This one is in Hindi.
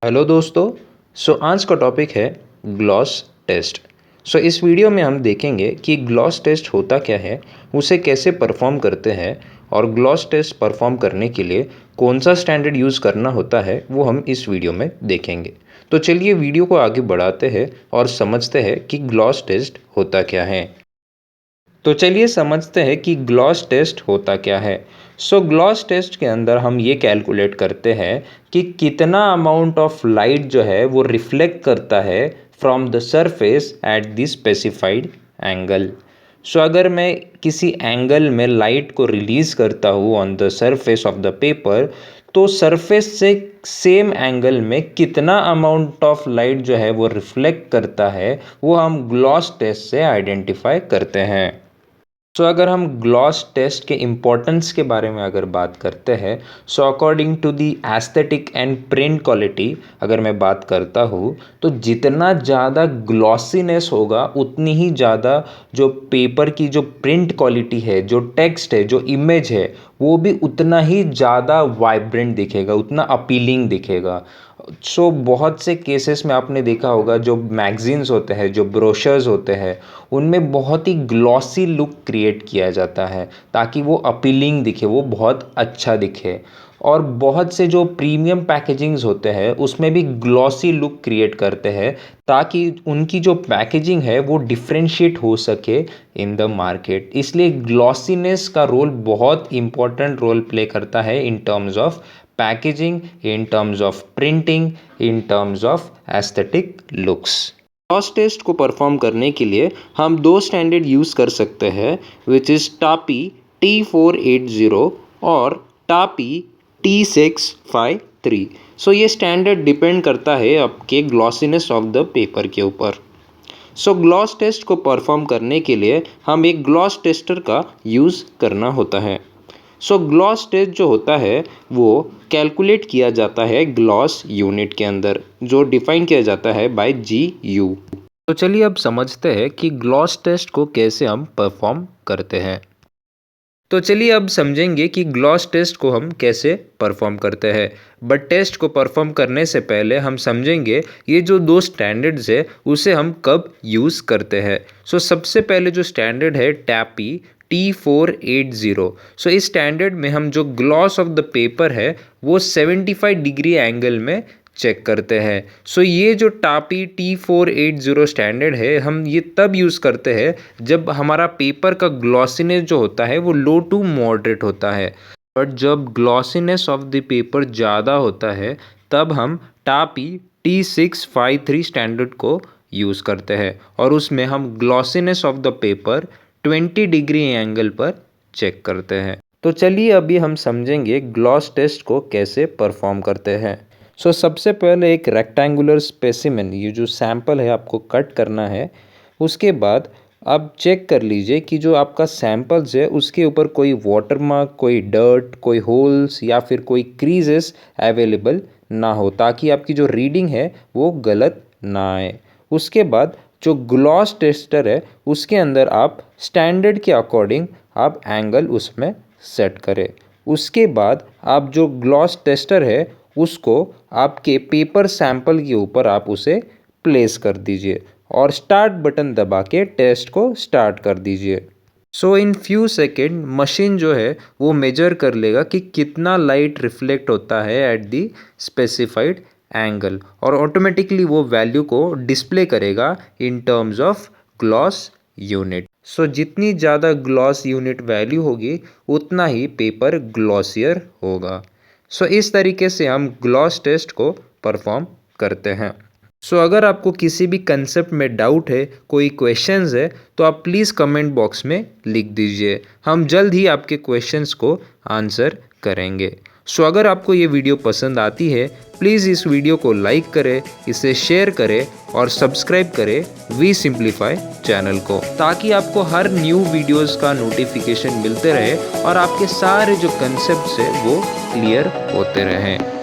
हेलो दोस्तों। आज का टॉपिक है ग्लॉस टेस्ट। इस वीडियो में हम देखेंगे कि ग्लॉस टेस्ट होता क्या है, उसे कैसे परफॉर्म करते हैं और ग्लॉस टेस्ट परफॉर्म करने के लिए कौन सा स्टैंडर्ड यूज़ करना होता है वो हम इस वीडियो में देखेंगे। तो चलिए वीडियो को आगे बढ़ाते हैं और समझते हैं कि ग्लॉस टेस्ट होता क्या है। तो चलिए समझते हैं कि ग्लॉस टेस्ट होता क्या है। ग्लॉस टेस्ट के अंदर हम ये कैलकुलेट करते हैं कि कितना अमाउंट ऑफ लाइट जो है वो रिफ्लेक्ट करता है from the surface at the specified angle. अगर मैं किसी एंगल में लाइट को रिलीज़ करता हूँ on the surface of the paper, तो सरफेस से सेम एंगल में कितना अमाउंट ऑफ लाइट जो है वो रिफ्लेक्ट करता है वो हम ग्लॉस टेस्ट से आइडेंटिफाई करते हैं। अगर हम ग्लॉस टेस्ट के इम्पोर्टेंस के बारे में अगर बात करते हैं, according to the aesthetic and print quality अगर मैं बात करता हूँ, तो जितना ज़्यादा ग्लॉसीनेस होगा उतनी ही ज़्यादा जो पेपर की जो प्रिंट क्वालिटी है, जो टेक्स्ट है, जो इमेज है, वो भी उतना ही ज़्यादा वाइब्रेंट दिखेगा, उतना अपीलिंग दिखेगा। बहुत से केसेस में आपने देखा होगा, जो मैगजीन्स होते हैं, जो ब्रोशर्स होते हैं, उनमें बहुत ही ग्लॉसी लुक क्रिएट किया जाता है ताकि वो अपीलिंग दिखे, वो बहुत अच्छा दिखे। और बहुत से जो प्रीमियम पैकेजिंग्स होते हैं उसमें भी ग्लॉसी लुक क्रिएट करते हैं ताकि उनकी जो पैकेजिंग है वो डिफ्रेंशिएट हो सके इन द मार्केट। इसलिए ग्लॉसीनेस का रोल बहुत इम्पोर्टेंट रोल प्ले करता है in terms of packaging, in terms of printing, in terms of aesthetic looks। Gloss test को परफॉर्म करने के लिए हम दो स्टैंडर्ड यूज़ कर सकते हैं, विच इज़ टापी T480 और टापी T653। ये स्टैंडर्ड डिपेंड करता है आपके ग्लॉसीनेस ऑफ द पेपर के ऊपर। ग्लॉस टेस्ट को परफॉर्म करने के लिए हम एक ग्लॉस टेस्टर का यूज़ करना होता है। ग्लॉस टेस्ट जो होता है वो कैलकुलेट किया जाता है ग्लॉस यूनिट के अंदर, जो डिफाइन किया जाता है बाय GU। तो चलिए अब समझते हैं कि ग्लॉस टेस्ट को कैसे हम परफॉर्म करते हैं। तो चलिए अब समझेंगे कि ग्लॉस टेस्ट को हम कैसे परफॉर्म करते हैं। बट टेस्ट को परफॉर्म करने से पहले हम समझेंगे ये जो दो स्टैंडर्ड्स है उसे हम कब यूज़ करते हैं। सबसे पहले जो स्टैंडर्ड है टैपी T480। इस स्टैंडर्ड में हम जो ग्लॉस ऑफ द पेपर है वो 75 डिग्री एंगल में चेक करते हैं। ये जो टापी T480 स्टैंडर्ड है, हम ये तब यूज़ करते हैं जब हमारा पेपर का ग्लॉसीनेस जो होता है वो लो टू मॉडरेट होता है। बट जब ग्लॉसीनेस ऑफ द पेपर ज़्यादा होता है तब हम टापी T653 स्टैंडर्ड को यूज़ करते हैं और उसमें हम glossiness of the paper 20 degree angle पर चेक करते हैं। तो चलिए अभी हम समझेंगे ग्लॉस टेस्ट को कैसे परफॉर्म करते हैं। सबसे पहले एक रेक्टेंगुलर स्पेसिमेन, ये जो सैंपल है आपको कट करना है। उसके बाद आप चेक कर लीजिए कि जो आपका सैंपल्स है उसके ऊपर कोई वाटर मार्क, कोई डर्ट, कोई होल्स या फिर कोई क्रीजेस अवेलेबल ना हो, ताकि आपकी जो रीडिंग है वो गलत ना आए। उसके बाद जो ग्लॉस टेस्टर है उसके अंदर आप स्टैंडर्ड के अकॉर्डिंग आप एंगल उसमें सेट करें। उसके बाद आप जो ग्लॉस टेस्टर है उसको आपके पेपर सैंपल के ऊपर आप उसे प्लेस कर दीजिए और स्टार्ट बटन दबा के टेस्ट को स्टार्ट कर दीजिए। इन फ्यू सेकेंड मशीन जो है वो मेजर कर लेगा कि कितना लाइट रिफ्लेक्ट होता है एट दी स्पेसिफाइड एंगल और ऑटोमेटिकली वो वैल्यू को डिस्प्ले करेगा इन टर्म्स ऑफ ग्लॉस यूनिट। जितनी ज़्यादा ग्लॉस यूनिट वैल्यू होगी उतना ही पेपर ग्लॉसियर होगा। इस तरीके से हम ग्लॉस टेस्ट को परफॉर्म करते हैं। अगर आपको किसी भी कंसेप्ट में डाउट है, कोई क्वेश्चंस है, तो आप प्लीज़ कमेंट बॉक्स में लिख दीजिए। हम जल्द ही आपके क्वेश्चंस को आंसर करेंगे। अगर आपको ये वीडियो पसंद आती है प्लीज़ इस वीडियो को लाइक करें, इसे शेयर करें और सब्सक्राइब करें वी सिंप्लीफाई चैनल को, ताकि आपको हर न्यू वीडियोस का नोटिफिकेशन मिलते रहे और आपके सारे जो कंसेप्ट्स है वो क्लियर होते रहें।